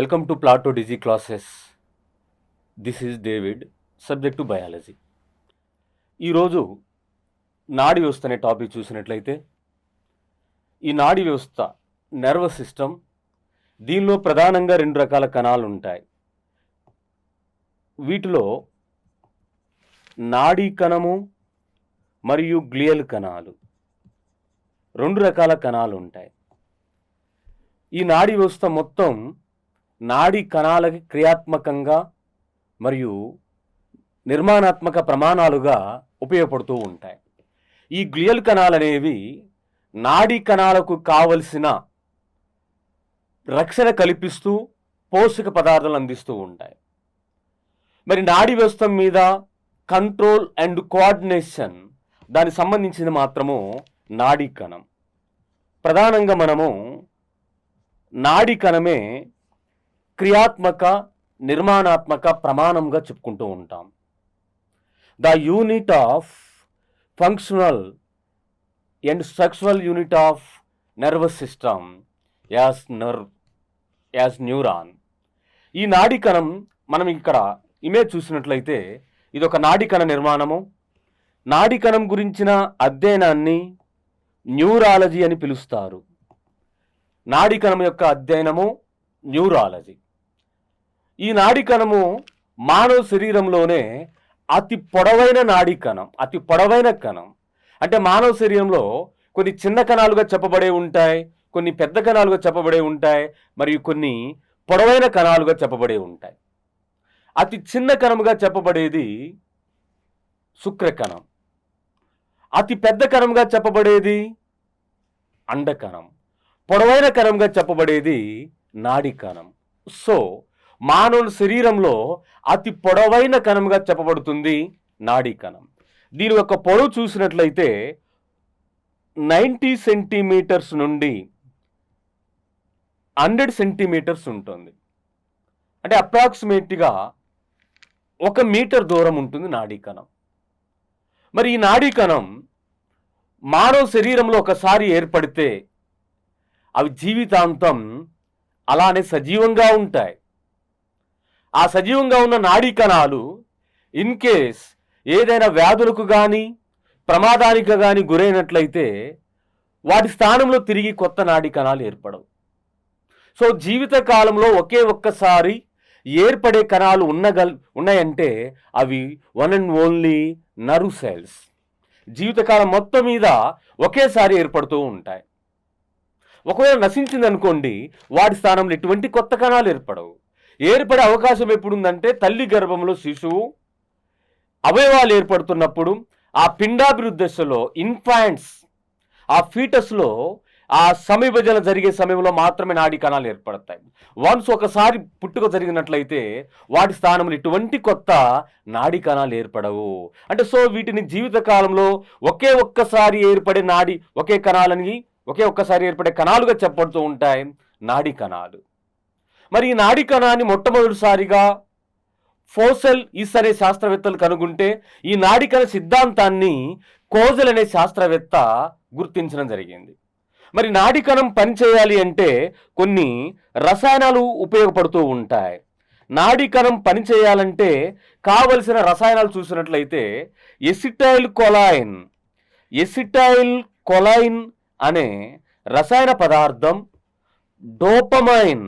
Welcome to Plato Digi classes. This is David, subject to biology. ఈరోజు నాడీ వ్యవస్థ అనే టాపిక్ చూసినట్లయితే ఈ నాడీ వ్యవస్థ నర్వస్ సిస్టమ్, దీనిలో ప్రధానంగా 2 రకాల కణాలు ఉంటాయి. వీటిలో నాడీ కణము మరియు గ్లియల్ కణాలు 2 రకాల కణాలు ఉంటాయి. ఈ నాడీ వ్యవస్థ మొత్తం నాడీ కణాలకి క్రియాత్మకంగా మరియు నిర్మాణాత్మక ప్రమాణాలుగా ఉపయోగపడుతూ ఉంటాయి. ఈ గ్లియల్ కణాలు అనేవి నాడీ కణాలకు కావలసిన రక్షణ కల్పిస్తూ పోషక పదార్థాలు అందిస్తూ ఉంటాయి. మరి నాడీ వ్యవస్థ మీద కంట్రోల్ అండ్ కోఆర్డినేషన్ దానికి సంబంధించింది మాత్రము నాడీ కణం. ప్రధానంగా మనము నాడీ కణమే క్రియాత్మక నిర్మాణాత్మక ప్రమాణంగా చెప్పుకుంటూ ఉంటాం. The unit of functional and structural unit of nervous system as neuron. ఈ నాడీ కణం మనం ఇక్కడ ఇమేజ్ చూసినట్లయితే ఇది ఒక నాడీ కణ నిర్మాణము. నాడీ కణం గురించిన అధ్యయనాన్ని న్యూరాలజీ అని పిలుస్తారు. నాడీ కణం యొక్క అధ్యయనము న్యూరాలజీ. ఈ నాడీ కణము మానవ శరీరంలోనే అతి పొడవైన నాడీ కణం, అతి పొడవైన కణం. అంటే మానవ శరీరంలో కొన్ని చిన్న కణాలుగా చెప్పబడే ఉంటాయి, కొన్ని పెద్ద కణాలుగా చెప్పబడే ఉంటాయి, మరియు కొన్ని పొడవైన కణాలుగా చెప్పబడే ఉంటాయి. అతి చిన్న కణముగా చెప్పబడేది శుక్రకణం, అతి పెద్ద కణంగా చెప్పబడేది అండకణం, పొడవైన కణంగా చెప్పబడేది నాడీ కణం. సో మానవుని శరీరంలో అతి పొడవైన కణంగా చెప్పబడుతుంది నాడీ కణం. దీని యొక్క పొడవు చూసినట్లయితే 90 సెంటీమీటర్స్ నుండి 100 సెంటీమీటర్స్ ఉంటుంది. అంటే అప్రాక్సిమేట్గా 1 మీటర్ దూరం ఉంటుంది నాడీ కణం. మరి ఈ నాడీ కణం మానవ శరీరంలో ఒకసారి ఏర్పడితే అవి జీవితాంతం అలానే సజీవంగా ఉంటాయి. ఆ సజీవంగా ఉన్న నాడీ కణాలు ఇన్ కేస్ ఏదైనా వ్యాధులకు కానీ ప్రమాదానికి కానీ గురైనట్లయితే వాటి స్థానంలో తిరిగి కొత్త నాడీ కణాలు ఏర్పడవు. సో జీవిత కాలంలో ఒక్కసారి ఏర్పడే కణాలు ఉన్నాయంటే అవి one and only nerve cells. జీవితకాలం మొత్తం మీద ఒకేసారి ఏర్పడుతూ ఉంటాయి. ఒకవేళ నశించిందనుకోండి, వాటి స్థానంలో ఎటువంటి కొత్త కణాలు ఏర్పడవు. ఏర్పడే అవకాశం ఎప్పుడుందంటే తల్లి గర్భంలో శిశువు అవయవాలు ఏర్పడుతున్నప్పుడు, ఆ పిండాభివృద్ధి దశలో ఇన్ఫాంట్స్, ఆ ఫీటస్లో ఆ సమవిభజన జరిగే సమయంలో మాత్రమే నాడీ కణాలు ఏర్పడతాయి. వన్స్ ఒకసారి పుట్టుక జరిగినట్లయితే వాటి స్థానంలో ఎటువంటి కొత్త నాడీ కణాలు ఏర్పడవు. అంటే సో వీటిని జీవితకాలంలో ఒక్కసారి ఏర్పడే ఒక్కసారి ఏర్పడే కణాలుగా చెప్పబడుతూ ఉంటాయి నాడీ కణాలు. మరి ఈ నాడీ కణాన్ని మొట్టమొదటిసారిగా ఫోసెల్ ఈస్ అనే శాస్త్రవేత్తలు కనుగొంటే ఈ నాడీ కణ సిద్ధాంతాన్ని కోజెల్ అనే శాస్త్రవేత్త గుర్తించడం జరిగింది. మరి నాడీ కణం పనిచేయాలి అంటే కొన్ని రసాయనాలు ఉపయోగపడుతూ ఉంటాయి. నాడీ కణం పనిచేయాలంటే కావలసిన రసాయనాలు చూసినట్లయితే ఎసిటైల్ కొలైన్ అనే రసాయన పదార్థం, డోపమైన్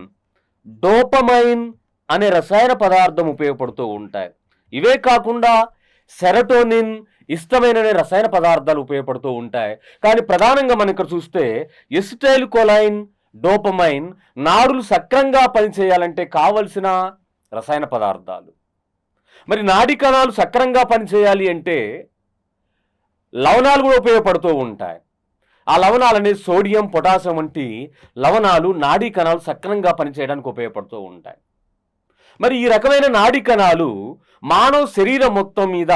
అనే రసాయన పదార్థం ఉపయోగపడుతూ ఉంటాయి. ఇవే కాకుండా సెరటోనిన్, ఇష్టమైన రసాయన పదార్థాలు ఉపయోగపడుతూ ఉంటాయి. కానీ ప్రధానంగా మనం ఇక్కడ చూస్తే ఎసిటైల్ కొలైన్, డోపమైన్ నాడులు సక్రంగా పనిచేయాలంటే కావలసిన రసాయన పదార్థాలు. మరి నాడీ కణాలు సక్రంగా పనిచేయాలి అంటే లవణాలు కూడా ఉపయోగపడుతూ ఉంటాయి. ఆ లవణాలు అనేది సోడియం, పొటాషియం వంటి లవణాలు నాడీ కణాలు సక్రమంగా పనిచేయడానికి ఉపయోగపడుతూ ఉంటాయి. మరి ఈ రకమైన నాడీ కణాలు మానవ శరీరం మొత్తం మీద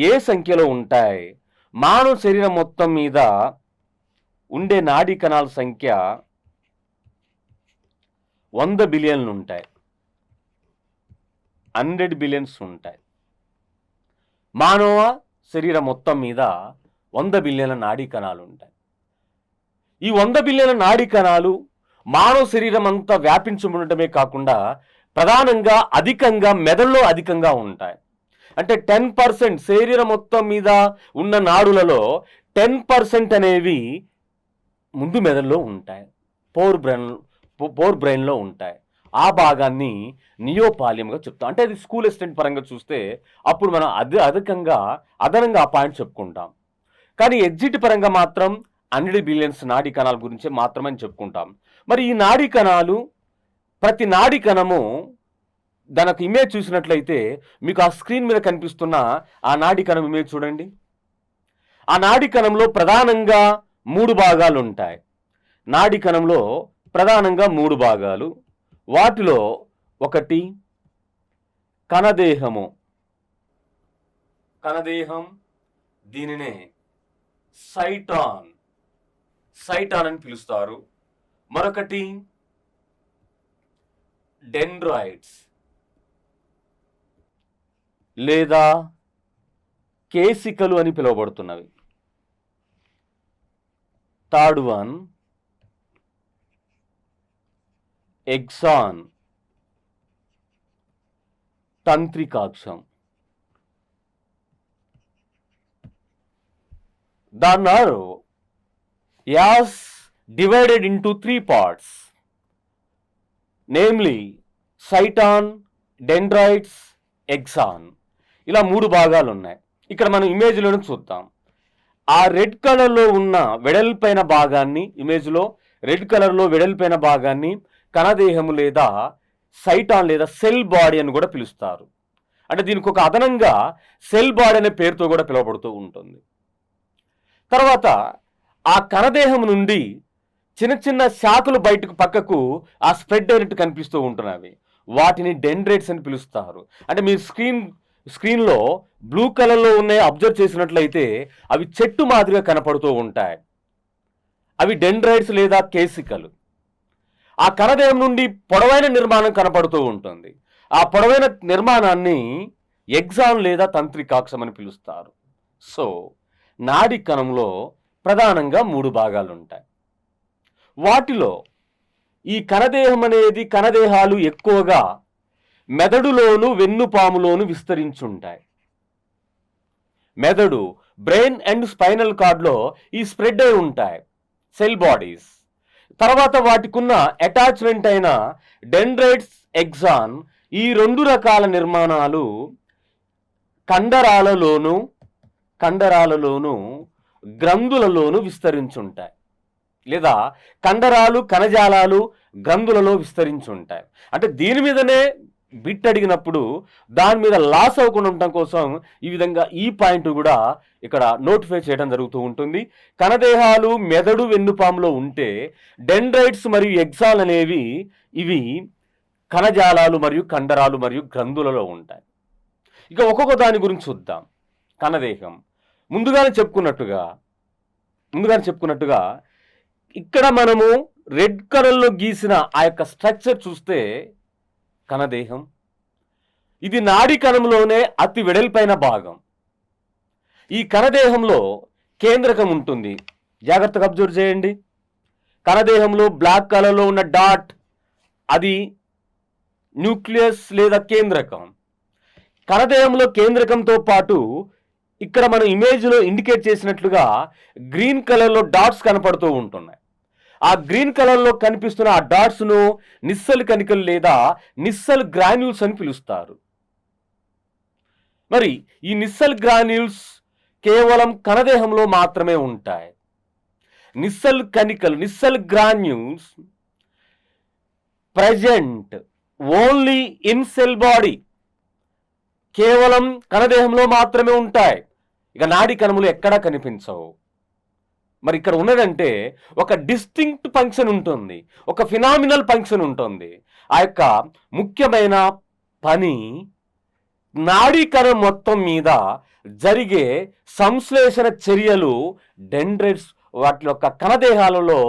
ఏ సంఖ్యలో ఉంటాయి? మానవ శరీరం మొత్తం మీద ఉండే నాడీ కణాల సంఖ్య 100 బిలియన్లు ఉంటాయి, 100 బిలియన్స్ ఉంటాయి. మానవ శరీరం మొత్తం మీద 100 బిలియన్ల నాడీ కణాలు ఉంటాయి. ఈ 100 బిలియన్ల నాడీ కణాలు మానవ శరీరం అంతా వ్యాపించి ఉండటమే కాకుండా ప్రధానంగా అధికంగా మెదడులో అధికంగా ఉంటాయి. అంటే 10% శరీరం మొత్తం మీద ఉన్న నాడులలో 10% అనేవి ముందు మెదడులో ఉంటాయి, పోర్ బ్రెయిన్లో ఉంటాయి. ఆ భాగాన్ని నియోపాలియంగా చెప్తాం. అంటే అది స్కూల్ అసిస్టెంట్ పరంగా చూస్తే అప్పుడు మనం అదనంగా ఆ పాయింట్ చెప్పుకుంటాం. కానీ ఎగ్జిట్ పరంగా మాత్రం 100 బిలియన్స్ నాడీ కణాల గురించే మాత్రమే చెప్పుకుంటాం. మరి ఈ నాడీ కణాలు, ప్రతి నాడీ కణము దానికి ఇమేజ్ చూసినట్లయితే మీకు ఆ స్క్రీన్ మీద కనిపిస్తున్న ఆ నాడీ కణం ఇమేజ్ చూడండి. ఆ నాడీ కణంలో ప్రధానంగా 3 భాగాలు ఉంటాయి. నాడీ కణంలో ప్రధానంగా 3 భాగాలు. వాటిలో ఒకటి కణదేహము. కణదేహం, దీనినే సైటాన్ అని పిలుస్తారు. మరొకటి డెండ్రాయిడ్స్ లేదా కేసికలు అని పిలువబడుతున్నవి. థర్డ్ వన్ ఎగ్జాన్, తంత్రికాక్షం. దాన్ని as divided into 3 parts, namely cyton, dendroids, axon. ఇలా 3 భాగాలు ఉన్నాయి. ఇక్కడ మనం ఇమేజ్లోనే చూద్దాం. ఆ రెడ్ కలర్లో ఉన్న వెడల్పైన భాగాన్ని, ఇమేజ్లో రెడ్ కలర్లో వెడల్పైన భాగాన్ని కణదేహము లేదా సైటాన్ లేదా సెల్ బాడీ అని కూడా పిలుస్తారు. అంటే దీనికి ఒక అదనంగా సెల్ బాడీ అనే పేరుతో కూడా పిలువబడుతూ ఉంటుంది. తర్వాత ఆ కణదేహం నుండి చిన్న చిన్న శాఖలు బయటకు పక్కకు ఆ స్ప్రెడ్ అయినట్టు కనిపిస్తూ ఉంటున్నవి. వాటిని డెండ్రైట్స్ అని పిలుస్తారు. అంటే మీరు స్క్రీన్లో బ్లూ కలర్లో ఉన్నాయి అబ్జర్వ్ చేసినట్లయితే అవి చెట్టు మాదిరిగా కనపడుతూ ఉంటాయి. అవి డెండ్రైట్స్ లేదా కేసికలు. ఆ కణదేహం నుండి పొడవైన నిర్మాణం కనపడుతూ ఉంటుంది. ఆ పొడవైన నిర్మాణాన్ని ఎగ్జాన్ లేదా తంత్రికాక్షం అని పిలుస్తారు. సో నాడీ కణంలో ప్రధానంగా 3 భాగాలు ఉంటాయి. వాటిలో ఈ కణదేహాలు ఎక్కువగా మెదడులోను వెన్నుపాములోను విస్తరించుంటాయి. మెదడు, బ్రెయిన్ అండ్ స్పైనల్ కార్డ్లో ఈ స్ప్రెడ్ అయి ఉంటాయి సెల్ బాడీస్. తర్వాత వాటికున్న అటాచ్మెంట్ అయిన డెండ్రైట్స్, ఎగ్జాన్, ఈ 2 రకాల నిర్మాణాలు కండరాలలోను గ్రంథులలోను విస్తరించుంటాయి. లేదా కండరాలు, కణజాలాలు గ్రంథులలో విస్తరించుంటాయి. అంటే దీని మీదనే బిట్ అడిగినప్పుడు దాని మీద లాస్ అవ్వకుండా ఉండటం కోసం ఈ విధంగా ఈ పాయింట్ కూడా ఇక్కడ నోటిఫై చేయడం జరుగుతూ ఉంటుంది. కణదేహాలు మెదడు, వెన్నుపాములో ఉంటే డెండ్రైట్స్ మరియు ఎగ్జాన్ అనేవి ఇవి కణజాలాలు మరియు కండరాలు మరియు గ్రంథులలో ఉంటాయి. ఇక ఒక్కొక్క దాని గురించి చూద్దాం. కణదేహం ముందుగానే చెప్పుకున్నట్టుగా ఇక్కడ మనము రెడ్ కలర్లో గీసిన ఆ యొక్క స్ట్రక్చర్ చూస్తే కణదేహం ఇది నాడీ కణంలోనే అతి వెడల్పైన భాగం. ఈ కణదేహంలో కేంద్రకం ఉంటుంది. జాగ్రత్తగా అబ్జర్వ్ చేయండి. కణదేహంలో బ్లాక్ కలర్లో ఉన్న డాట్ అది న్యూక్లియస్ లేదా కేంద్రకం. కణదేహంలో కేంద్రకంతో పాటు ఇక్కడ మనం ఇమేజ్లో ఇండికేట్ చేసినట్లుగా గ్రీన్ కలర్లో డాట్స్ కనపడుతూ ఉంటున్నాయి. ఆ గ్రీన్ కలర్లో కనిపిస్తున్న ఆ డాట్స్ను నిస్సల్ కణికలు లేదా నిస్సల్ గ్రాన్యూల్స్ అని పిలుస్తారు. మరి ఈ నిస్సల్ గ్రాన్యూల్స్ కేవలం కణదేహంలో మాత్రమే ఉంటాయి. Nissl granules present only in cell body, కేవలం కణదేహంలో మాత్రమే ఉంటాయి. ఇక నాడీ కణములు ఎక్కడా కనిపించవు. మరి ఇక్కడ ఉన్నదంటే ఒక డిస్టింక్ట్ ఫంక్షన్ ఉంటుంది, ఒక ఫినామినల్ ఫంక్షన్ ఉంటుంది. ఆ యొక్క ముఖ్యమైన పని నాడీ కణం మొత్తం మీద జరిగే సంశ్లేషణ చర్యలు డెండ్రైట్స్ వాటి యొక్క కణదేహాలలో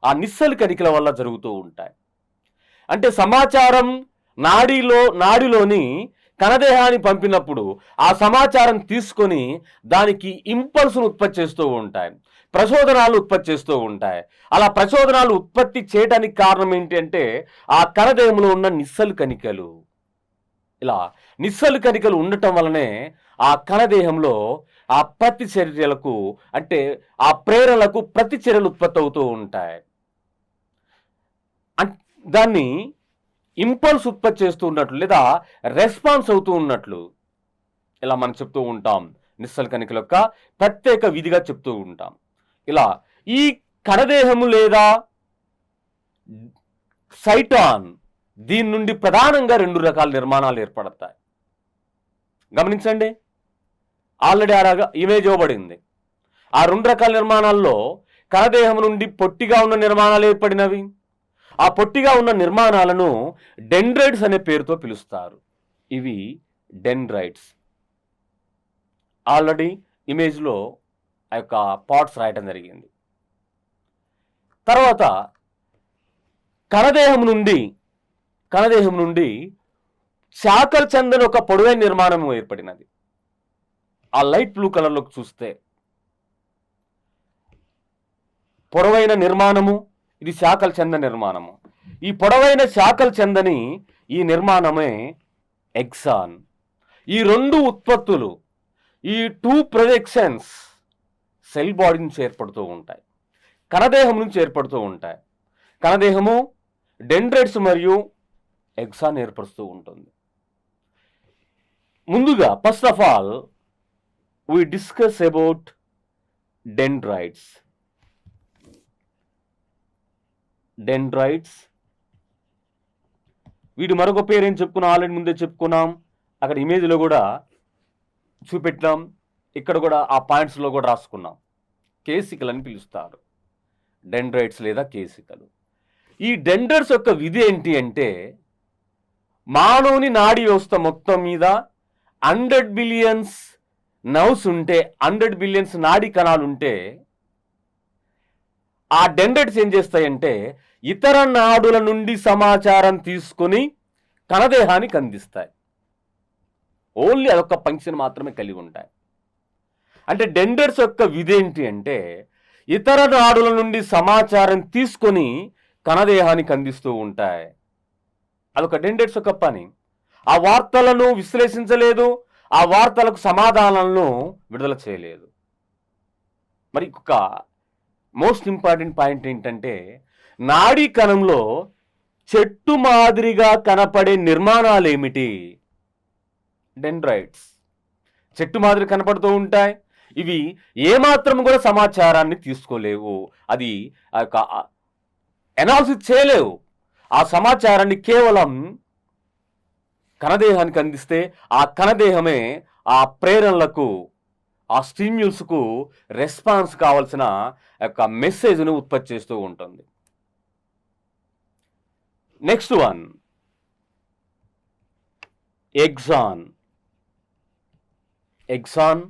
ఆ నిస్సల్ కణికల వల్ల జరుగుతూ ఉంటాయి. అంటే సమాచారం నాడీలోని కణదేహాన్ని పంపినప్పుడు ఆ సమాచారం తీసుకొని దానికి ఇంపల్స్ను ఉత్పత్తి చేస్తూ ఉంటాయి, ప్రచోదనాలు ఉత్పత్తి చేస్తూ ఉంటాయి. అలా ప్రచోదనాలు ఉత్పత్తి చేయడానికి కారణం ఏంటి అంటే ఆ కణదేహంలో ఉన్న నిస్సలు కణికలు. ఇలా నిస్సలు కణికలు ఉండటం వలనే ఆ కణదేహంలో ఆ ప్రతిచర్యలకు అంటే ఆ ప్రేరణలకు ప్రతిచర్యలు ఉత్పత్తి అవుతూ ఉంటాయి. దాన్ని ఇంపల్స్ ఉత్పత్తి చేస్తూ ఉన్నట్లు లేదా రెస్పాన్స్ అవుతూ ఉన్నట్లు ఇలా మనం చెప్తూ ఉంటాం. నిస్సలు కణికల యొక్క ప్రత్యేక విధిగా చెప్తూ ఉంటాం. ఇలా ఈ కణదేహము లేదా సైటాన్ దీని నుండి ప్రధానంగా 2 రకాల నిర్మాణాలు ఏర్పడతాయి. గమనించండి, ఆల్రెడీ అలాగా ఇమేజ్ ఇవ్వబడింది. ఆ 2 రకాల నిర్మాణాల్లో కణదేహం నుండి పొట్టిగా ఉన్న నిర్మాణాలు ఏర్పడినవి. ఆ పొట్టిగా ఉన్న నిర్మాణాలను డెండ్రైట్స్ అనే పేరుతో పిలుస్తారు. ఇవి డెండ్రైట్స్. ఆల్రెడీ ఇమేజ్లో ఆ యొక్క పార్ట్స్ రాయటం జరిగింది. తర్వాత కణదేహం నుండి శాఖలు చెందని ఒక పొడవైన నిర్మాణం ఏర్పడినది. ఆ లైట్ బ్లూ కలర్లోకి చూస్తే పొడవైన నిర్మాణము, ఇది శాఖలు చెందని నిర్మాణము. ఈ పొడవైన శాఖలు చెందని ఈ నిర్మాణమే ఎక్సాన్. ఈ 2 ఉత్పత్తులు, ఈ 2 ప్రొజెక్షన్స్ సెల్ బాడీ నుంచి ఏర్పడుతూ ఉంటాయి, కణదేహం నుంచి ఏర్పడుతూ ఉంటాయి. కణదేహము డెండ్రైట్స్ మరియు ఎక్సాన్ ఏర్పరుస్తూ ఉంటుంది. ముందుగా first of all we discuss about dendrites. వీటి మరొక పేరు ఏం చెప్పుకున్నాం, ఆల్రెడీ ముందే చెప్పుకున్నాం. అక్కడ ఇమేజ్లో కూడా చూపెట్టాం, ఇక్కడ కూడా ఆ పాయింట్స్లో కూడా రాసుకున్నాం. కేసికలు అని పిలుస్తారు, డెండ్రైట్స్ లేదా కేసికలు. ఈ డెండ్రైట్స్ యొక్క విధి ఏంటి అంటే మానవుని నాడీ వ్యవస్థ మొత్తం మీద 100 బిలియన్స్ నర్వ్స్ ఉంటే, 100 బిలియన్స్ నాడీ కణాలు ఉంటే ఆ డెండ్రైట్స్ ఏం చేస్తాయంటే ఇతర నాడుల నుండి సమాచారం తీసుకొని కణదేహానికి అందిస్తాయి. ఓన్లీ అదొక ఫంక్షన్ మాత్రమే కలిగి ఉంటాయి. అంటే డెండ్రైట్స్ యొక్క విధి ఏంటి అంటే ఇతర నాడుల నుండి సమాచారం తీసుకొని కణదేహానికి అందిస్తూ ఉంటాయి. అదొక డెండ్రైట్స్ యొక్క పని. ఆ వార్తలను విశ్లేషించలేదు, ఆ వార్తలకు సమాధానాలను విడుదల చేయలేదు. మరి ఒక మోస్ట్ ఇంపార్టెంట్ పాయింట్ ఏంటంటే నాడీ కణంలో చెట్టు మాదిరిగా కనపడే నిర్మాణాలు ఏమిటి? డెండ్రైట్స్ చెట్టు మాదిరి కనపడుతూ ఉంటాయి. ఇవి ఏమాత్రం కూడా సమాచారాన్ని తీసుకోలేవు, అది ఎనాలిసిస్ చేయలేవు. ఆ సమాచారాన్ని కేవలం కణదేహానికి అందిస్తే ఆ కణదేహమే ఆ ప్రేరణలకు, ఆ స్టిమ్యూల్స్కు రెస్పాన్స్ కావాల్సిన యొక్క మెసేజ్ను ఉత్పత్తి చేస్తూ ఉంటుంది. Next one axon. Axon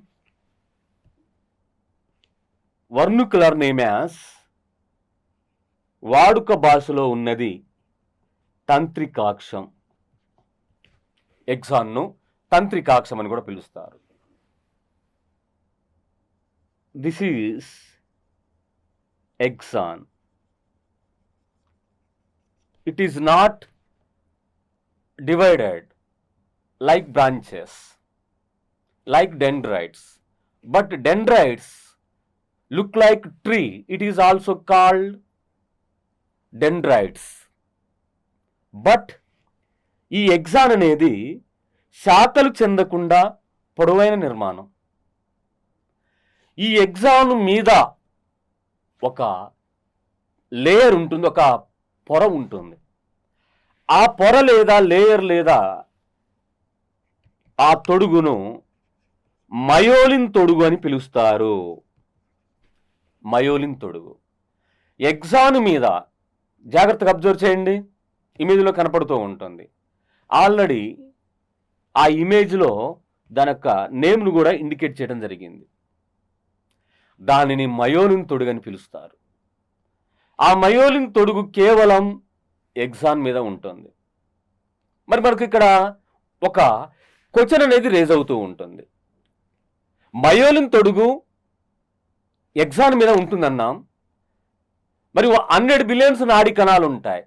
vernacular name as, వాడుక భాషలో ఉన్నది తంత్రికాక్షం. ఎక్సాన్ను తంత్రికాక్షం అని కూడా పిలుస్తారు. This is axon. It is not divided like branches, like dendrites, but dendrites look like tree. It is also called dendrites. But ఈ ఎక్సాన్ అనేది శాఖలు చెందకుండా పొడవైన నిర్మాణం. ఈ ఎక్సాన్ మీద ఒక లేయర్ ఉంటుంది, ఒక పొర ఉంటుంది. ఆ పొర లేదా లేయర్ లేదా ఆ తొడుగును మయోలిన్ తొడుగు అని పిలుస్తారు. మయోలిన్ తొడుగు ఎక్సాన్ మీద జాగ్రత్తగా అబ్జర్వ్ చేయండి, ఇమేజ్లో కనపడుతూ ఉంటుంది. ఆల్రెడీ ఆ ఇమేజ్లో దాని యొక్క నేమ్ను కూడా ఇండికేట్ చేయడం జరిగింది. దానిని మయోలిన్ తొడుగు అని పిలుస్తారు. ఆ మయోలిన్ తొడుగు కేవలం ఎక్సాన్ మీద ఉంటుంది. మరి మనకు ఇక్కడ ఒక క్వశ్చన్ అనేది రేజ్ అవుతూ ఉంటుంది. మయోలిన్ తొడుగు ఎగ్జాన్ మీద ఉంటుందన్నాం. మరి 100 బిలియన్స్ నాడీ కణాలు ఉంటాయి.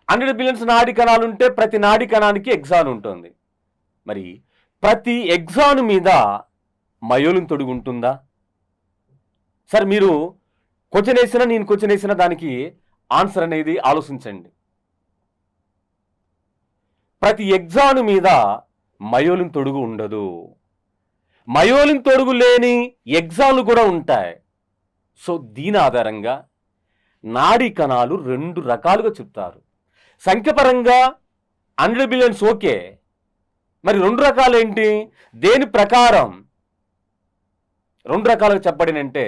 100 బిలియన్స్ నాడీ కణాలు ఉంటే ప్రతి నాడీ కణానికి ఎగ్జాన్ ఉంటుంది. మరి ప్రతి ఎగ్జాన్ మీద మయోలిన్ తొడుగు ఉంటుందా? సార్ మీరు క్వశ్చన్ వేసినా నేను క్వశ్చన్ వేసినా దానికి ఆన్సర్ అనేది ఆలోచించండి. ప్రతి ఎగ్జాన్ మీద మయోలిన్ తొడుగు ఉండదు. మయోలిన్ తొడుగు లేని ఎగ్జాన్లు కూడా ఉంటాయి. సో దీని ఆధారంగా నాడీ కణాలు 2 రకాలుగా చెప్తారు. సంఖ్యపరంగా 100 బిలియన్స్ ఓకే, మరి 2 రకాలు ఏంటి? దేని ప్రకారం 2 రకాలుగా చెప్పబడినంటే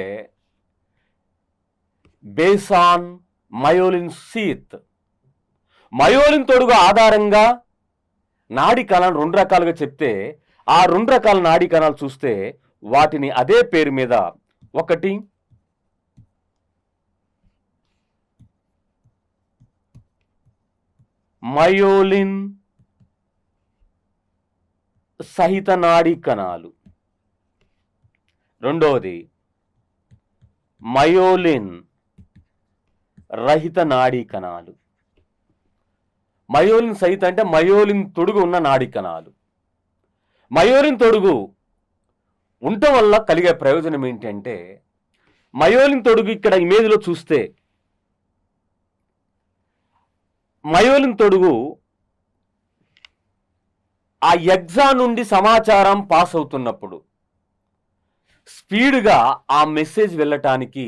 base on myelin sheath. Myelin తొడుగు ఆధారంగా నాడీ కణాలు 2 రకాలుగా చెప్తే ఆ 2 రకాల నాడీ కణాలు చూస్తే వాటిని అదే పేరు మీద, ఒకటి మయోలిన్ సహిత నాడీ కణాలు, రెండవది మయోలిన్ రహిత నాడీ కణాలు. మయోలిన్ సహిత అంటే మయోలిన్ తొడుగు ఉన్న నాడీ కణాలు. మయోలిన్ తొడుగు ఉండటం వల్ల కలిగే ప్రయోజనం ఏంటంటే, మయోలిన్ తొడుగు ఇక్కడ ఇమేజ్లో చూస్తే మయోలిన్ తొడుగు ఆ ఎగ్జాన్ నుండి సమాచారం పాస్ అవుతున్నప్పుడు స్పీడ్గా ఆ మెసేజ్ వెళ్ళటానికి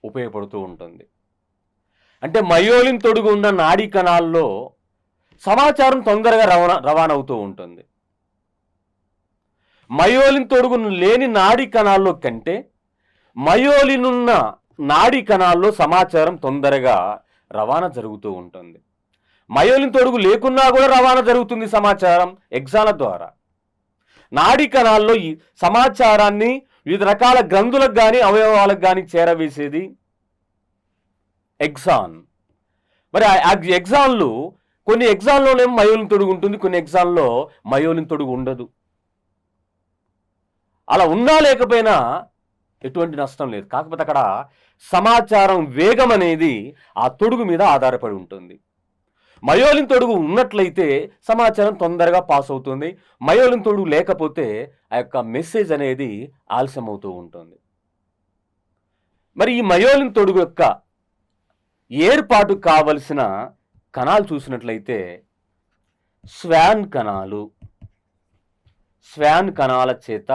ఉపయోగపడుతూ ఉంటుంది. అంటే మయోలిన్ తొడుగు ఉన్న నాడీ కణాల్లో సమాచారం తొందరగా రవాణా అవుతూ ఉంటుంది. మయోలిన్ తొడుగు లేని నాడీ కణాల్లో కంటే మయోలిన్ ఉన్న నాడీ కణాల్లో సమాచారం తొందరగా రవాణా జరుగుతూ ఉంటుంది. మయోలిన్ తొడుగు లేకున్నా కూడా రవాణా జరుగుతుంది సమాచారం ఎగ్జాన్ల ద్వారా. నాడీ కణాల్లో ఈ సమాచారాన్ని వివిధ రకాల గ్రంథులకు కానీ అవయవాలకు కానీ చేరవేసేది ఎగ్జాన్. మరి ఆ ఎగ్జాన్లు కొన్ని ఎగ్జాన్లోనేమో మయోలిన్ తొడుగు ఉంటుంది, కొన్ని ఎగ్జాన్లో మయోలిన్ తొడుగు ఉండదు. అలా ఉన్నా లేకపోయినా ఎటువంటి నష్టం లేదు. కాకపోతే అక్కడ సమాచారం వేగం అనేది ఆ తొడుగు మీద ఆధారపడి ఉంటుంది. మయోలిన్ తొడుగు ఉన్నట్లయితే సమాచారం తొందరగా పాస్ అవుతుంది. మయోలిన్ తొడుగు లేకపోతే ఆ యొక్క మెసేజ్ అనేది ఆలస్యం అవుతూ ఉంటుంది. మరి ఈ మయోలిన్ తొడుగు యొక్క ఏర్పాటు కావలసిన కణాలు చూసినట్లయితే స్వాన్ కణాలు, స్వాన్ కణాల చేత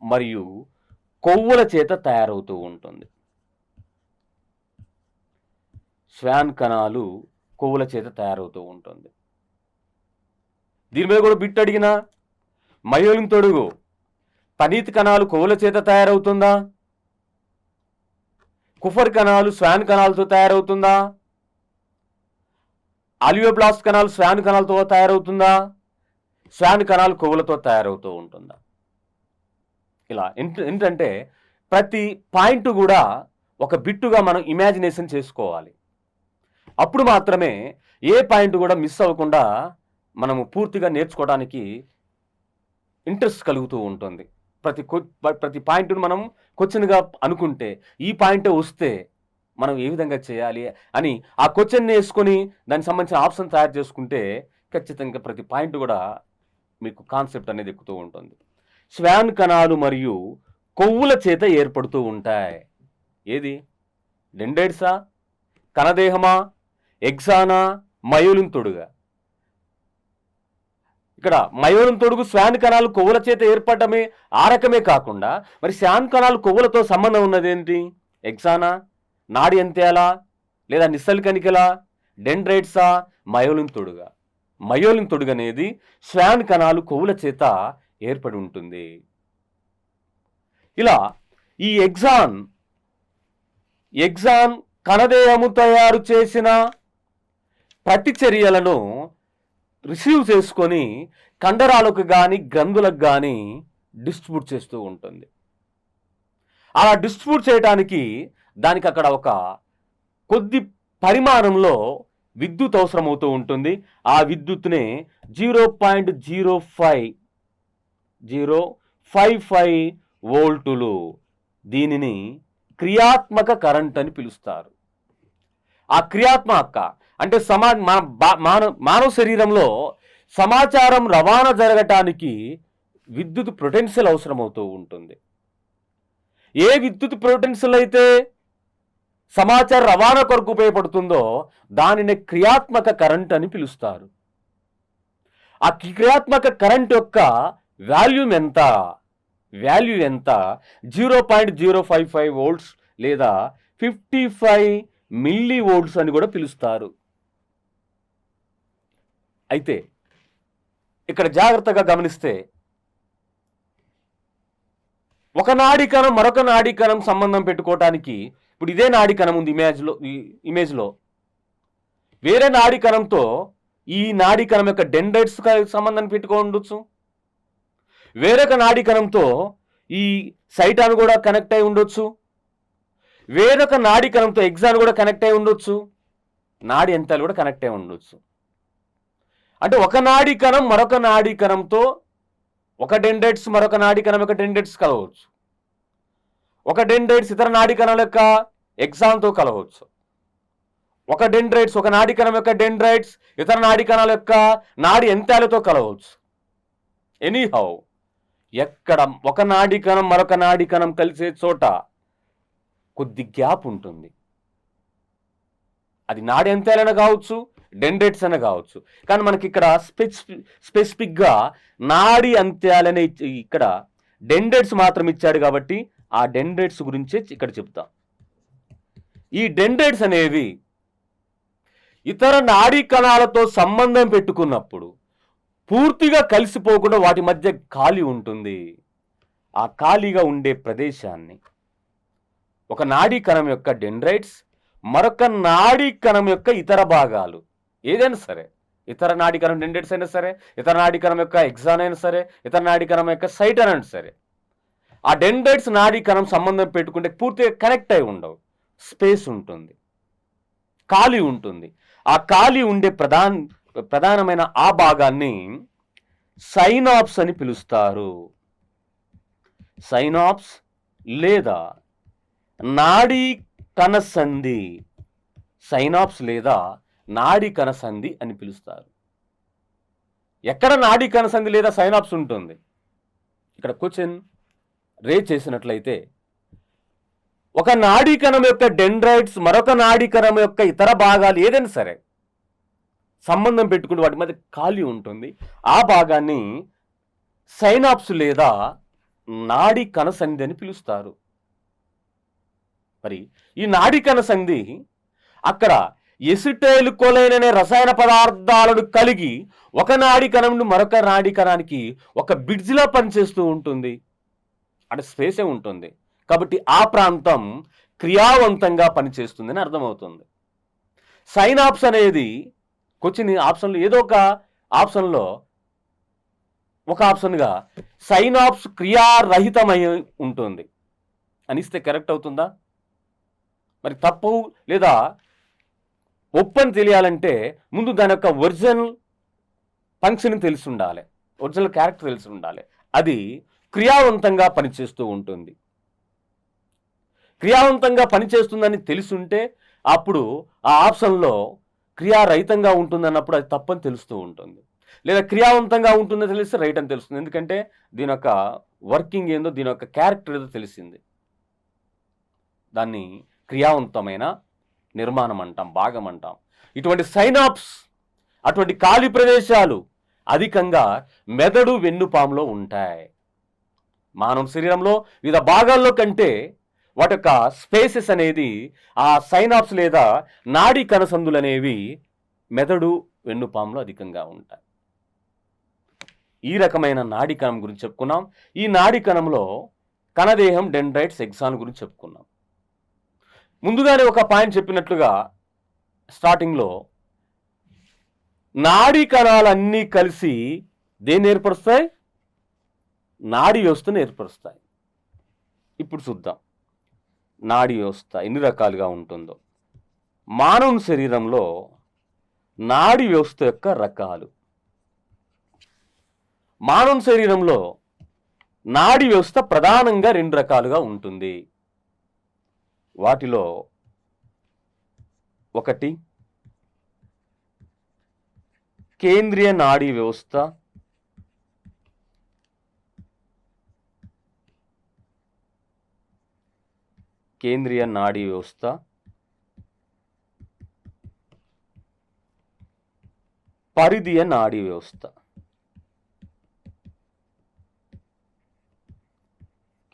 మరియు కొవ్వుల చేత తయారవుతూ ఉంటుంది. స్వాన్ కణాలు కొవ్వుల చేత తయారవుతూ ఉంటుంది. దీని మీద కూడా బిట్ అడిగినా, మయోలిన్ తొడుగు పనీత్ కణాలు కొవ్వుల చేత తయారవుతుందా? కుఫర్ కణాలు స్వాన్ కణాలతో తయారవుతుందా? ఆలియోబ్లాస్ట్ కణాలు స్వాన్ కణాలతో తయారవుతుందా? స్వాన్ కణాలు కొవ్వులతో తయారవుతూ ఉంటుందా? ఇలా ఏంటంటే ప్రతి పాయింట్ కూడా ఒక బిట్టుగా మనం ఇమాజినేషన్ చేసుకోవాలి. అప్పుడు మాత్రమే ఏ పాయింట్ కూడా మిస్ అవ్వకుండా మనము పూర్తిగా నేర్చుకోవడానికి ఇంట్రెస్ట్ కలుగుతూ ఉంటుంది. ప్రతి పాయింట్ను మనం క్వశ్చన్గా అనుకుంటే ఈ పాయింటే వస్తే మనం ఏ విధంగా చేయాలి అని ఆ క్వశ్చన్ వేసుకొని దానికి సంబంధించిన ఆప్షన్ తయారు చేసుకుంటే ఖచ్చితంగా ప్రతి పాయింట్ కూడా మీకు కాన్సెప్ట్ అనేది ఎక్కుతూ ఉంటుంది. స్వాన్ కణాలు మరియు కొవ్వుల చేత ఏర్పడుతూ ఉంటాయి. ఏది? డెండ్రైట్సా, కణదేహమా, ఎగ్జానా, మయోలిన్ తొడుగా? ఇక్కడ మయోలిన్ తొడుగు స్వాన్ కణాలు కొవ్వుల చేత ఏర్పడటమే ఆ రకమే కాకుండా మరి స్వాన్ కణాలు కొవ్వులతో సంబంధం ఉన్నది ఏంటి? ఎగ్జానా, నాడి అంత్యాలా, లేదా నిస్సల్ కణికలా, డెండ్రైట్సా, మయోలిన్ తొడుగా? మయోలిన్ తొడుగు అనేది స్వాన్ కణాలు కొవ్వుల చేత ఏర్పడి ఉంటుంది. ఇలా ఈ ఎగ్జాన్ కణదేహము తయారు చేసిన ప్రతిచర్యలను రిసీవ్ చేసుకొని కండరాలకు కానీ గ్రంథులకు కానీ డిస్ట్రిబ్యూట్ చేస్తూ ఉంటుంది. అలా డిస్ట్రిబ్యూట్ చేయడానికి దానికి అక్కడ ఒక కొద్ది పరిమాణంలో విద్యుత్ అవసరమవుతూ ఉంటుంది. ఆ విద్యుత్నే 0.055 వోల్టులు, దీనిని క్రియాత్మక కరెంట్ అని పిలుస్తారు. ఆ క్రియాత్మక అంటే మానవ శరీరంలో సమాచారం రవాణా జరగటానికి విద్యుత్ పొటెన్షియల్ అవసరమవుతూ ఉంటుంది. ఏ విద్యుత్ పొటెన్షియల్ అయితే సమాచార రవాణా కొరకు ఉపయోగపడుతుందో దానిని క్రియాత్మక కరెంట్ అని పిలుస్తారు. ఆ క్రియాత్మక కరెంట్ యొక్క వాల్యూమ్ ఎంత? 0.055 వోల్ట్స్ లేదా 55 మిల్లీ వోల్ట్స్ అని కూడా పిలుస్తారు. అయితే ఇక్కడ జాగ్రత్తగా గమనిస్తే ఒక నాడీ కణం మరొక నాడీ కణం సంబంధం పెట్టుకోవటానికి, ఇప్పుడు ఇదే నాడీ కణం ఉంది ఇమేజ్లో, వేరే నాడీ కణంతో ఈ నాడీ కణం యొక్క డెండ్రైట్స్ సంబంధం పెట్టుకోవచ్చు. వేరొక నాడీ కణంతో ఈ సైటాన్ కూడా కనెక్ట్ అయి ఉండొచ్చు. వేరొక నాడీ కణంతో ఎగ్జాన్ కూడా కనెక్ట్ అయి ఉండొచ్చు. నాడీ ఎంతాలు కూడా కనెక్ట్ అయి ఉండొచ్చు. అంటే ఒక నాడీ కణం మరొక నాడీ కణంతో, ఒక డెండ్రైట్స్ మరొక నాడీ కణం యొక్క డెండ్రైట్స్ కలవచ్చు. ఒక డెండ్రైట్స్ ఇతర నాడీ కణాల యొక్క ఎగ్జాన్తో కలవచ్చు. ఒక డెండ్రైట్స్ ఒక నాడీ కణం యొక్క డెండ్రైట్స్ ఇతర నాడీ కణాల యొక్క నాడీ ఎంతాలతో కలవచ్చు. ఎనీహౌ, ఎక్కడ ఒక నాడీ కణం మరొక నాడీ కణం కలిసే చోట కొద్ది గ్యాప్ ఉంటుంది. అది నాడీ ఎంతాలైనా కావచ్చు, డెండ్రైట్స్ అయినా కావచ్చు. కానీ మనకి ఇక్కడ స్పెసిఫిక్గా నాడీ అంత్యాలనే ఇక్కడ డెండ్రైట్స్ మాత్రం ఇచ్చాడు కాబట్టి ఆ డెండ్రైట్స్ గురించే ఇక్కడ చెప్తాం. ఈ డెండ్రైట్స్ అనేవి ఇతర నాడీ కణాలతో సంబంధం పెట్టుకున్నప్పుడు పూర్తిగా కలిసిపోకుండా వాటి మధ్య ఖాళీ ఉంటుంది. ఆ ఖాళీగా ఉండే ప్రదేశాన్ని ఒక నాడీ కణం యొక్క డెండ్రైట్స్ మరొక నాడీ కణం యొక్క ఇతర భాగాలు ఏదైనా సరే, ఇతర నాడీ కణం డెండ్రైట్స్ అయినా సరే, ఇతర నాడీ కణం యొక్క ఎగ్జాన్ అయినా సరే, ఇతర నాడీ కణం యొక్క సైటాన్ అయినా సరే, ఆ డెండ్రైట్స్ నాడీ కణం సంబంధం పెట్టుకుంటే పూర్తిగా కనెక్ట్ అయి ఉండవు. స్పేస్ ఉంటుంది, ఖాళీ ఉంటుంది. ఆ ఖాళీ ఉండే ప్రధానమైన ఆ భాగాన్ని సైనాప్స్ అని పిలుస్తారు. సైనాప్స్ లేదా నాడీ కణసంధి, సైనాప్స్ లేదా నాడీ కణసంధి అని పిలుస్తారు. ఎక్కడ నాడీ కణసంధి లేదా సైనాప్స్ ఉంటుంది? ఇక్కడ క్వశ్చన్ రేజ్ చేసినట్లయితే, ఒక నాడీ కణం యొక్క డెండ్రైట్స్ మరొక నాడీ కణం యొక్క ఇతర భాగాలు ఏదైనా సరే సంబంధం పెట్టుకుంటూ వాటి మధ్య ఖాళీ ఉంటుంది. ఆ భాగాన్ని సైనాప్స్ లేదా నాడీ కణసంధి అని పిలుస్తారు. మరి ఈ నాడీ కణసంధి అక్కడ ఎసిటైల్ కొలైన్ అనే రసాయన పదార్థాలను కలిగి ఒక నాడీ కణం నుండి మరొక నాడీ కణానికి ఒక బ్రిడ్జిలా పనిచేస్తూ ఉంటుంది. అంటే స్పేసే ఉంటుంది కాబట్టి ఆ ప్రాంతం క్రియావంతంగా పనిచేస్తుందని అర్థమవుతుంది. సైనాప్స్ అనేది క్వశ్చన్ ఆప్షన్లో ఏదో ఒక ఆప్షన్గా సైనాప్స్ క్రియారహితమై ఉంటుంది అనిస్తే కరెక్ట్ అవుతుందా? మరి తప్పు లేదా ఒప్పని తెలియాలంటే ముందు దాని యొక్క ఒరిజినల్ ఫంక్షన్ తెలిసి ఉండాలి, ఒరిజినల్ క్యారెక్టర్ తెలిసి ఉండాలి. అది క్రియావంతంగా పనిచేస్తూ ఉంటుంది. క్రియావంతంగా పనిచేస్తుందని తెలుసుంటే అప్పుడు ఆ ఆప్షన్లో క్రియారహితంగా ఉంటుందన్నప్పుడు అది తప్పని తెలుస్తూ ఉంటుంది. లేదా క్రియావంతంగా ఉంటుందని తెలిస్తే రైట్ అని తెలుస్తుంది. ఎందుకంటే దీని యొక్క వర్కింగ్ ఏందో, దీని యొక్క క్యారెక్టర్ ఏదో తెలిసింది. దాన్ని క్రియావంతమైన నిర్మాణం అంటాం, భాగం అంటాం. ఇటువంటి సైనాప్స్, అటువంటి ఖాళీ ప్రదేశాలు అధికంగా మెదడు వెన్నుపాములో ఉంటాయి. మానవ శరీరంలో వివిధ భాగాల్లో కంటే వాటి యొక్క స్పేసెస్ అనేది ఆ సైనాప్స్ లేదా నాడీ కణసందులు అనేవి మెదడు వెన్నుపాములో అధికంగా ఉంటాయి. ఈ రకమైన నాడీ కణం గురించి చెప్పుకున్నాం. ఈ నాడీ కణంలో కణదేహం, డెండ్రైట్స్, ఎగ్జాన్ గురించి చెప్పుకున్నాం. ముందుగానే ఒక పాయింట్ చెప్పినట్లుగా స్టార్టింగ్లో నాడీ కణాలన్నీ కలిసి దేన్ని ఏర్పరుస్తాయి? నాడీ వ్యవస్థను ఏర్పరుస్తాయి. ఇప్పుడు చూద్దాం నాడీ వ్యవస్థ ఎన్ని రకాలుగా ఉంటుందో. మానవ శరీరంలో నాడీ వ్యవస్థ యొక్క రకాలు. మానవ శరీరంలో నాడీ వ్యవస్థ ప్రధానంగా 2 రకాలుగా ఉంటుంది. వాటిలో ఒకటి కేంద్రీయ నాడీ వ్యవస్థ, కేంద్రీయ నాడీ వ్యవస్థ, పరిధీయ నాడీ వ్యవస్థ.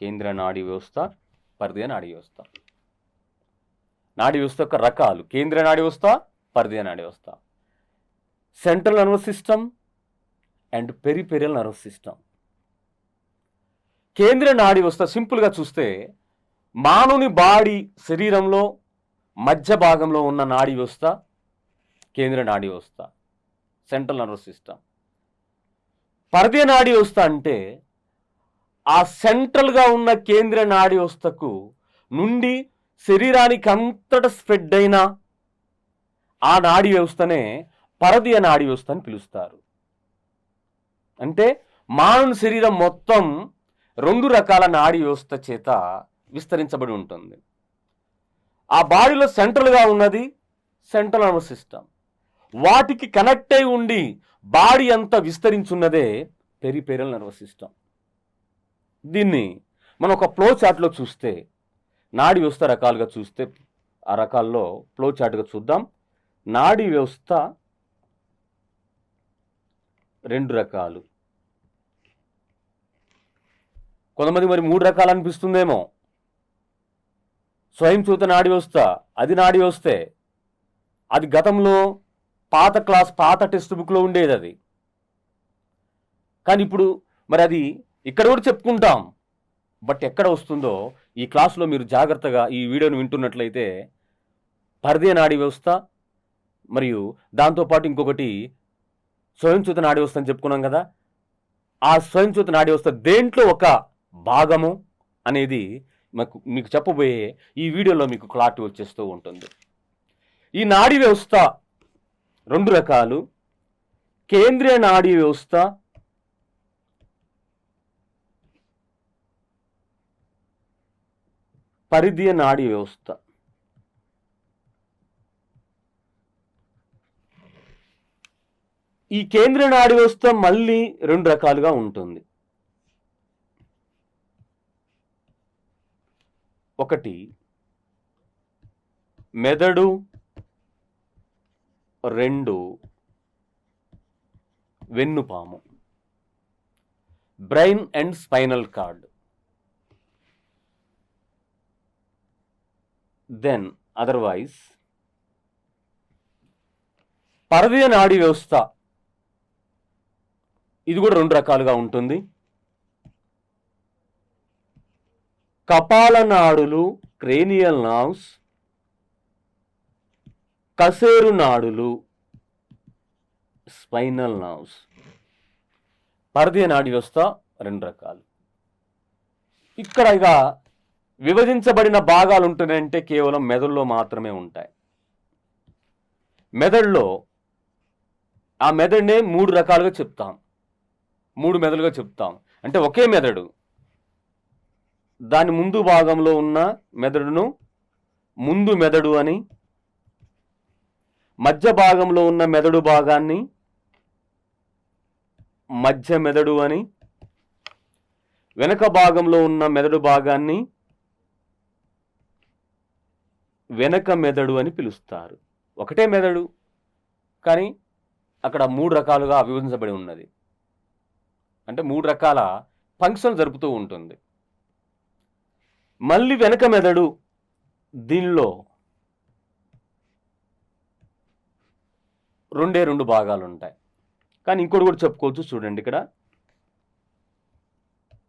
కేంద్రీయ నాడీ వ్యవస్థ, పరిధీయ నాడీ వ్యవస్థ. నాడీ వ్యవస్థ యొక్క రకాలు: కేంద్రీయ నాడీ వ్యవస్థ, పరిధీయ నాడీ వ్యవస్థ. Central nervous system and peripheral nervous system. కేంద్రీయ నాడీ వ్యవస్థ సింపుల్గా చూస్తే మానవుని బాడీ శరీరంలో మధ్య భాగంలో ఉన్న నాడీ వ్యవస్థ కేంద్రీయ నాడీ వ్యవస్థ, సెంట్రల్ నర్వస్ సిస్టమ్. పరిధీయ నాడీ వ్యవస్థ అంటే ఆ సెంట్రల్గా ఉన్న కేంద్రీయ నాడీ వ్యవస్థకు నుండి శరీరానికి అంతటా స్ప్రెడ్ అయిన ఆ నాడీ వ్యవస్థనే పరిధీయ నాడీ వ్యవస్థ అని పిలుస్తారు. అంటే మానవ శరీరం మొత్తం 2 రకాల నాడీ వ్యవస్థ చేత విస్తరించబడి ఉంటుంది. ఆ బాడీలో సెంట్రల్గా ఉన్నది సెంట్రల్ నర్వస్ సిస్టమ్. వాటికి కనెక్ట్ అయి ఉండి బాడీ అంతా విస్తరించున్నదే పెరిఫెరల్ నర్వస్ సిస్టమ్. దీన్ని మనం ఒక ఫ్లో చార్ట్లో చూస్తే, నాడీ వ్యవస్థ రకాలుగా చూస్తే, ఆ రకాల్లో ఫ్లో చార్ట్గా చూద్దాం. నాడీ వ్యవస్థ 2 రకాలు. కొంతమంది మరి 3 రకాలు అనిపిస్తుందేమో. స్వయంచూత నాడీ వ్యవస్థ, అది నాడీ వ్యవస్థే. అది గతంలో పాత టెక్స్ట్ బుక్లో ఉండేది అది. కానీ ఇప్పుడు మరి అది ఇక్కడ కూడా చెప్పుకుంటాం. బట్ ఎక్కడ వస్తుందో ఈ క్లాసులో మీరు జాగ్రత్తగా ఈ వీడియోని వింటున్నట్లయితే, పరిధీయ నాడీ వ్యవస్థ మరియు దాంతోపాటు ఇంకొకటి స్వయంచూత నాడీ వ్యవస్థ అని చెప్పుకున్నాం కదా, ఆ స్వయంచూత నాడీ వ్యవస్థ దేంట్లో ఒక భాగము అనేది మీకు చెప్పబోయే ఈ వీడియోలో మీకు క్లారిటీ వచ్చేస్తూ ఉంటుంది. ఈ నాడీ వ్యవస్థ 2 రకాలు: కేంద్రీయ నాడీ వ్యవస్థ, పరిధీయ నాడీ వ్యవస్థ. ఈ కేంద్రీయ నాడీ వ్యవస్థ మళ్ళీ 2 రకాలుగా ఉంటుంది. ఒకటి మెదడు, 2 వెన్నుపాము, brain and spinal cord. Then otherwise పరిధీయ నాడీ వ్యవస్థ, ఇది కూడా 2 రకాలుగా ఉంటుంది. కపాల నాడులు, క్రేనియల్ నర్వ్స్, కశేరు నాడులు, స్పైనల్ నర్వ్స్. పరిధీయ నాడీ వ్యవస్థ 2 రకాలు. ఇక్కడ ఇక విభజించబడిన భాగాలు ఉంటున్నాయంటే కేవలం మెదడులో మాత్రమే ఉంటాయి. మెదడులో ఆ మెదడునే 3 రకాలుగా చెప్తాం, 3 మెదడుగా చెప్తాం. అంటే ఒకే మెదడు, దాని ముందు భాగంలో ఉన్న మెదడును ముందు మెదడు అని, మధ్య భాగంలో ఉన్న మెదడు భాగాన్ని మధ్య మెదడు అని, వెనక భాగంలో ఉన్న మెదడు భాగాన్ని వెనక మెదడు అని పిలుస్తారు. ఒకటే మెదడు కానీ అక్కడ 3 రకాలుగా విభజించబడి ఉన్నది. అంటే 3 రకాల ఫంక్షన్ జరుపుతూ ఉంటుంది. మళ్ళీ వెనక మెదడు, దీనిలో 2 భాగాలు ఉంటాయి. కానీ ఇంకోటి కూడా చెప్పుకోవచ్చు, చూడండి ఇక్కడ.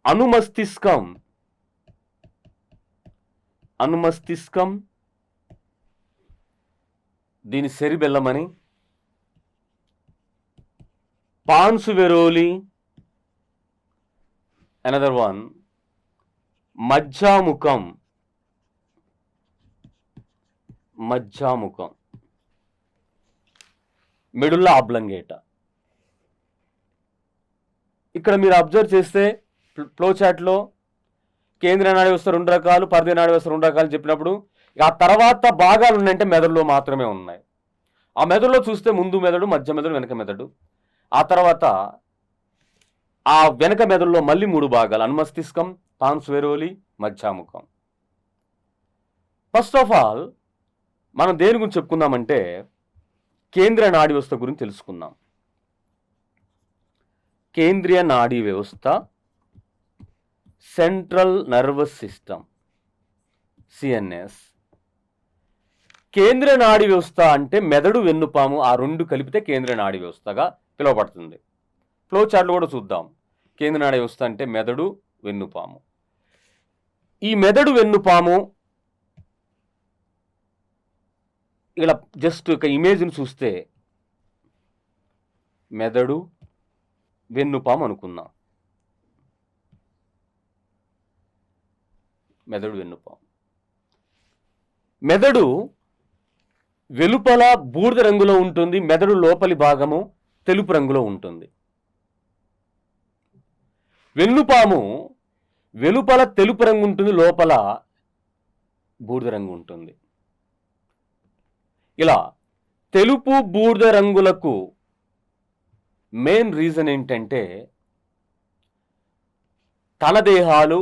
అనుమస్తిష్కం, అనుమస్తిష్కం, దీని సెరిబెల్లం అని. పాన్స్ వెరోలి, అనదర్ వన్ మజ్జాముఖం, మజ్జాముఖం. Medulla oblongata. ఇక్కడ మీరు అబ్జర్వ్ చేస్తే ఫ్లో చార్ట్లో కేంద్రీయ నాడీ వ్యవస్థ 2 రకాలు, పరిధీయ నాడీ వ్యవస్థ 2 రకాలు చెప్పినప్పుడు ఆ తర్వాత భాగాలు ఉన్నాయంటే మెదడులో మాత్రమే ఉన్నాయి. ఆ మెదడులో చూస్తే ముందు మెదడు, మధ్య మెదడు, వెనక మెదడు. ఆ తర్వాత ఆ వెనక మెదడులో మళ్ళీ 3 భాగాలు: అనుమస్తిష్కం, పాన్స్ వెరోలి, మధ్యాముఖం. ఫస్ట్ ఆఫ్ ఆల్ మనం దేని గురించి చెప్పుకుందామంటే కేంద్రీయ నాడీ వ్యవస్థ గురించి తెలుసుకుందాం. కేంద్రీయ నాడీ వ్యవస్థ, సెంట్రల్ నర్వస్ సిస్టమ్, సిఎన్ఎస్. కేంద్రీయ నాడీ వ్యవస్థ అంటే మెదడు, వెన్నుపాము ఆ 2 కలిపితే కేంద్రీయ నాడీ వ్యవస్థగా పిలువబడుతుంది. ఫ్లో చార్ట్లు కూడా చూద్దాం. కేంద్రీయ నాడీ వ్యవస్థ అంటే మెదడు, వెన్నుపాము. ఈ మెదడు, వెన్నుపాము ఇలా జస్ట్ ఒక ఇమేజ్ని చూస్తే మెదడు, వెన్నుపాము అనుకుందాం. మెదడు, వెన్నుపాము. మెదడు వెలుపల బూడిద రంగులో ఉంటుంది, మెదడు లోపలి భాగము తెలుపు రంగులో ఉంటుంది. వెన్నుపాము వెలుపల తెలుపు రంగు ఉంటుంది, లోపల బూడిద రంగు ఉంటుంది. ఇలా తెలుపు బూడిద రంగులకు మెయిన్ రీజన్ ఏంటంటే కణదేహాలు,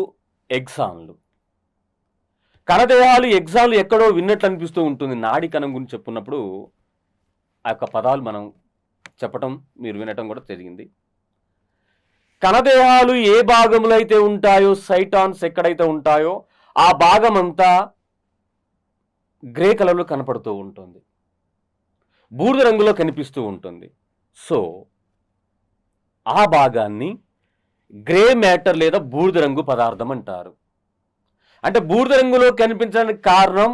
ఎగ్జాన్లు. కణదేహాలు, ఎగ్జాన్లు ఎక్కడో విన్నట్లు అనిపిస్తూ ఉంటుంది. నాడీ కణం గురించి చెప్పుకున్నప్పుడు ఆ యొక్క పదాలు మనం చెప్పటం, మీరు వినటం కూడా జరిగింది. కణదేహాలు ఏ భాగంలో అయితే ఉంటాయో, సైటాన్స్ ఎక్కడైతే ఉంటాయో ఆ భాగం అంతా గ్రే కలర్లో కనపడుతూ ఉంటుంది, బూడిద రంగులో కనిపిస్తూ ఉంటుంది. సో ఆ భాగాన్ని గ్రే మ్యాటర్ లేదా బూడిద రంగు పదార్థం అంటారు. అంటే బూడిద రంగులో కనిపించడానికి కారణం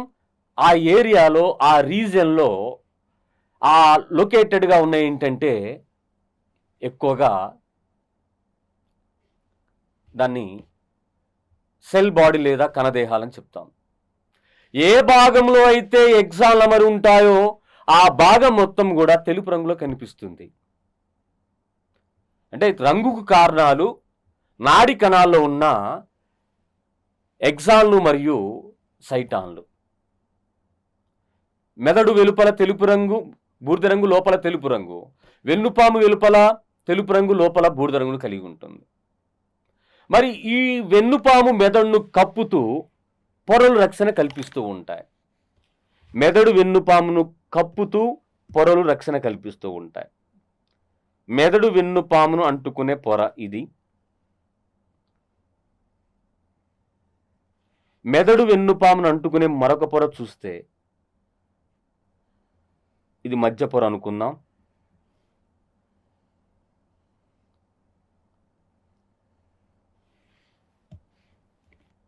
ఆ ఏరియాలో, ఆ రీజియన్లో ఆ లొకేటెడ్గా ఉన్నాయి ఏంటంటే ఎక్కువగా దాన్ని సెల్ బాడీ లేదా కణదేహాలని చెప్తాం. ఏ భాగంలో అయితే ఎగ్జాన్లు అమరి ఉంటాయో ఆ భాగం మొత్తం కూడా తెలుపు రంగులో కనిపిస్తుంది. అంటే రంగుకు కారణాలు నాడీ కణాల్లో ఉన్న ఎగ్జాన్లు మరియు సైటాన్లు. మెదడు వెలుపల తెలుపు రంగు, బూడిద రంగు, లోపల తెలుపు రంగు. వెన్నుపాము వెలుపల తెలుపు రంగు, లోపల బూడిద రంగును కలిగి ఉంటుంది. మరి ఈ వెన్నుపాము మెదడును కప్పుతూ పొరలు రక్షణ కల్పిస్తూ ఉంటాయి. మెదడు వెన్నుపామును కప్పుతూ పొరలు రక్షణ కల్పిస్తూ ఉంటాయి. మెదడు వెన్నుపామును అంటుకునే పొర ఇది. మెదడు వెన్నుపామును అంటుకునే మరొక పొర చూస్తే ఇది మధ్య పొర అనుకుందాం.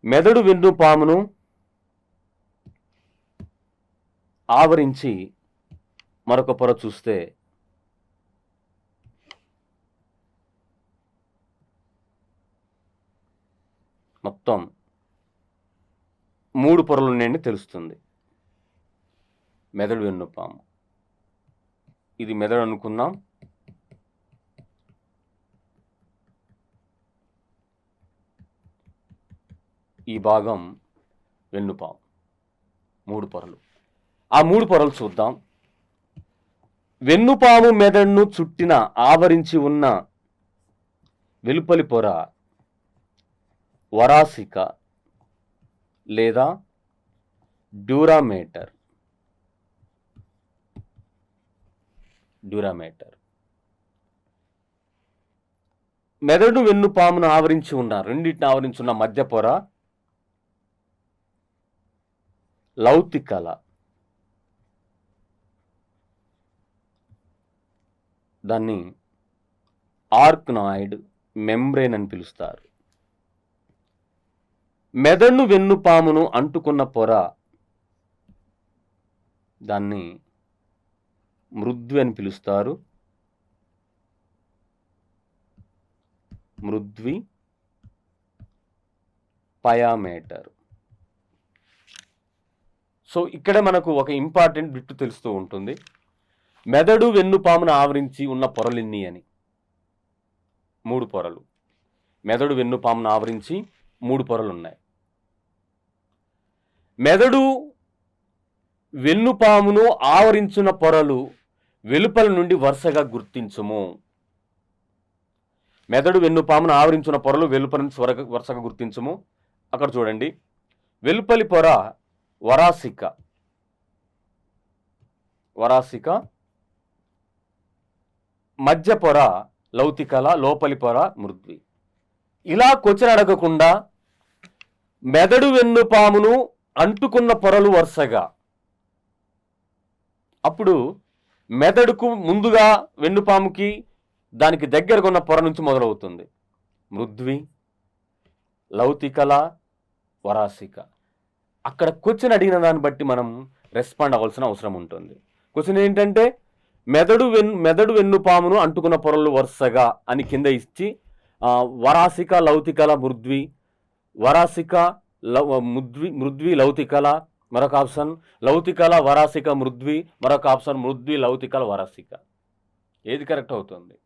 మెదడు వెన్నుపామును ఆవరించి మరొక పొర చూస్తే మొత్తం 3 పొరలు ఉన్నాయని తెలుస్తుంది. మెదడు వెన్నుపాము, ఇది మెదడు అనుకుందాం. ఈ భాగం వెన్నుపాము, 3 పొరలు. ఆ 3 పొరలు చూద్దాం. వెన్నుపాము మెదడును చుట్టిన ఆవరించి ఉన్న వెలుపలి పొర వరాసిక లేదా డ్యూరామేటర్. మెదడు వెన్నుపామును ఆవరించి ఉన్న, రెండింటిని ఆవరించి ఉన్న మధ్య పొర లౌతికల. దాన్ని ఆర్కనాయిడ్ మెంబ్రేన్ అని పిలుస్తారు. మెదడు వెన్నుపామును అంటుకున్న పొర దాన్ని మృద్వి అని పిలుస్తారు. మృద్వి పయామేటర్. సో ఇక్కడ మనకు ఒక ఇంపార్టెంట్ బిట్ తెలుస్తూ ఉంటుంది. మెదడు వెన్నుపామును ఆవరించి ఉన్న పొరలెన్ని అని. 3 పొరలు. మెదడు వెన్నుపామును ఆవరించి 3 పొరలు ఉన్నాయి. మెదడు వెన్నుపామును ఆవరించిన పొరలు వెలుపల నుండి వరుసగా గుర్తించుము. మెదడు వెన్నుపామును ఆవరించిన పొరలు వెలుపల నుంచి వరుసగా గుర్తించుము. అక్కడ చూడండి, వెలుపలి పొర వరాసిక, మధ్య పొర లౌతికల, లోపలి పొర మృద్వి. ఇలా క్వశ్చన్ అడగకుండా మెదడు వెన్నుపామును అంటుకున్న పొరలు వరుసగా, అప్పుడు మెదడుకు ముందుగా వెన్నుపాముకి దానికి దగ్గరగా ఉన్న పొర నుంచి మొదలవుతుంది. మృద్వి, లౌతికల, వరాసిక. అక్కడ క్వశ్చన్ అడిగిన దాన్ని బట్టి మనం రెస్పాండ్ అవ్వాల్సిన అవసరం ఉంటుంది. క్వశ్చన్ ఏంటంటే మెదడు వెన్నుపామును అంటుకున్న పొరలు వరుసగా అని కింద ఇచ్చి వరాసిక, లౌతికల, మృద్వి, వరాసిక, మృద్వి, లౌతికల, మరొక ఆప్షన్ లౌతికల, వరాసిక, మృద్వి, మరొక ఆప్షన్ మృద్వి, లౌతికల, వరాసిక. ఏది కరెక్ట్ అవుతుంది?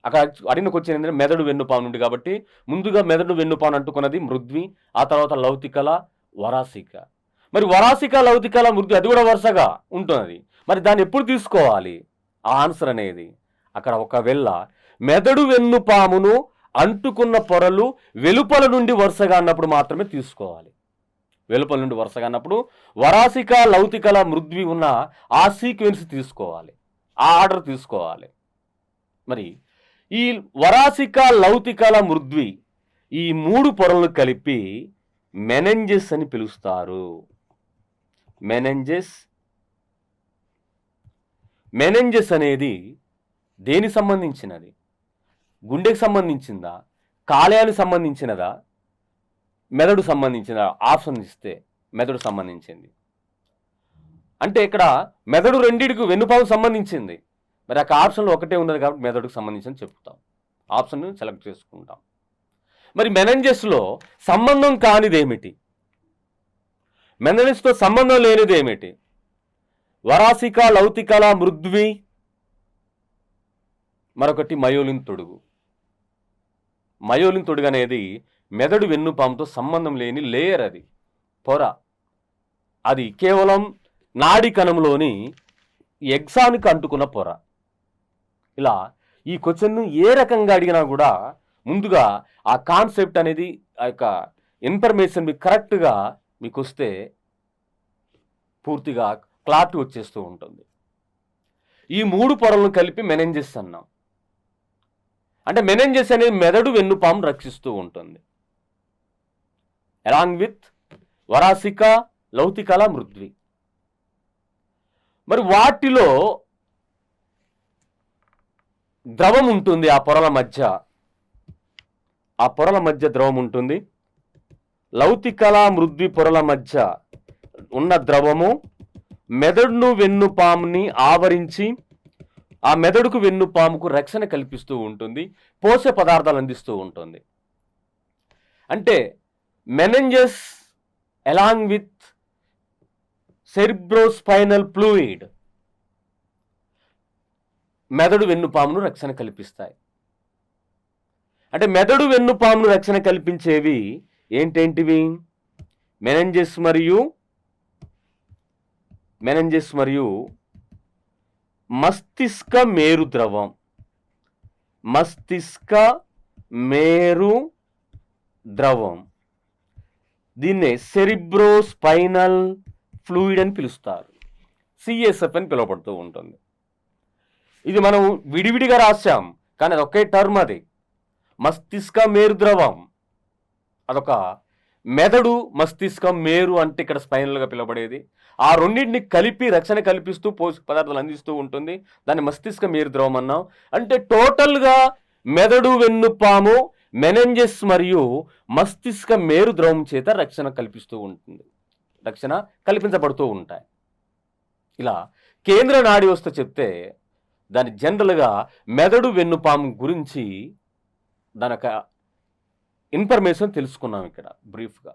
అక్కడ అడిగిన క్వశ్చన్ ఏంటంటే మెదడు వెన్నుపాము నుండి, కాబట్టి ముందుగా మెదడు వెన్నుపాము అంటుకున్నది మృద్వి, ఆ తర్వాత లౌతికల, వరాసిక. మరి వరాసిక, లౌతికల, మృద్వి అది కూడా వరుసగా ఉంటున్నది. మరి దాన్ని ఎప్పుడు తీసుకోవాలి ఆ ఆన్సర్ అనేది? అక్కడ ఒకవేళ మెదడు వెన్నుపామును అంటుకున్న పొరలు వెలుపల నుండి వరుసగా అన్నప్పుడు మాత్రమే తీసుకోవాలి. వెలుపల నుండి వరుసగా అన్నప్పుడు వరాసిక, లౌతికల, మృద్వి ఉన్న ఆ సీక్వెన్స్ తీసుకోవాలి, ఆ ఆర్డర్ తీసుకోవాలి. మరి ఈ వరాసిక, లౌతికల, మృద్వి ఈ 3 పొరలు కలిపి మెనెంజెస్ అని పిలుస్తారు. మెనెంజెస్ అనేది దేనికి సంబంధించినది? గుండెకి సంబంధించిందా, కాలేయానికి సంబంధించినదా, మెదడు సంబంధించినదా? ఆప్షన్ ఇస్తే మెదడు సంబంధించింది. అంటే ఇక్కడ మెదడు రెండిటికి వెన్నుపాము సంబంధించింది. మరి ఆ ఆప్షన్లో ఒకటే ఉన్నది కాబట్టి మెదడుకు సంబంధించి చెప్తాం, ఆప్షన్ సెలెక్ట్ చేసుకుంటాం. మరి మెనెంజెస్లో సంబంధం కానిది ఏమిటి? మెనెంజెస్తో సంబంధం లేనిది ఏమిటి? వరాసిక, లౌతికల, మృద్వి, మరొకటి మయోలిన్ తొడుగు. మయోలిన్ తొడుగు అనేది మెదడు వెన్నుపాముతో సంబంధం లేని లేయర్, అది పొర. అది కేవలం నాడి కణంలోని ఎగ్జాన్కి అంటుకున్న పొర. ఇలా ఈ క్వశ్చన్ను ఏ రకంగా అడిగినా కూడా ముందుగా ఆ కాన్సెప్ట్ అనేది, ఆ యొక్క ఇన్ఫర్మేషన్ మీకు కరెక్ట్గా మీకు వస్తే పూర్తిగా క్లారిటీ వచ్చేస్తూ ఉంటుంది. ఈ 3 పొరలను కలిపి మెనెంజెస్ అన్నాం. అంటే మెనెంజెస్ అనేది మెదడు వెన్నుపాము రక్షిస్తూ ఉంటుంది, అలాంగ్ విత్ వరాసిక, లౌతికల, మృద్వి. మరి వాటిలో ద్రవం ఉంటుంది, ఆ పొరల మధ్య ద్రవం ఉంటుంది. లౌతికల, మృద్వి పొరల మధ్య ఉన్న ద్రవము మెదడును వెన్నుపాముని ఆవరించి ఆ మెదడుకు వెన్నుపాముకు రక్షణ కల్పిస్తూ ఉంటుంది, పోషక పదార్థాలు అందిస్తూ ఉంటుంది. అంటే మెనెంజెస్ అలాంగ్ విత్ సెరిబ్రోస్పైనల్ ఫ్లూయిడ్ మెదడు వెన్నుపామును రక్షణ కల్పిస్తాయి. అంటే మెదడు వెన్నుపామును రక్షణ కల్పించేవి ఏంటేంటివి? మెనెంజెస్ మరియు మస్తిష్క మేరు ద్రవం. దీన్నే సెరిబ్రోస్పైనల్ ఫ్లూయిడ్ అని పిలుస్తారు, సిఎస్ఎఫ్ అని పిలువబడుతూ ఉంటుంది. ఇది మనం విడివిడిగా రాశాం, కానీ అది ఒకే టర్మ్. అది మస్తిష్క మేరు ద్రవం, అదొక మెదడు మస్తిష్కం మేరు అంటే ఇక్కడ స్పైనల్గా పిలువబడేది. ఆ రెండింటిని కలిపి రక్షణ కల్పిస్తూ పోషక పదార్థాలు అందిస్తూ ఉంటుంది, దాన్ని మస్తిష్క మేరు ద్రవం అన్నాం. అంటే టోటల్గా మెదడు వెన్నుపాము, మెనెంజెస్ మరియు మస్తిష్క మేరు ద్రవం చేత రక్షణ కల్పించబడుతూ ఉంటాయి. ఇలా కేంద్ర నాడీ వ్యవస్థ చెప్తే దాని జనరల్గా మెదడు వెన్నుపాము గురించి దాని ఇన్ఫర్మేషన్ తెలుసుకున్నాం ఇక్కడ బ్రీఫ్గా.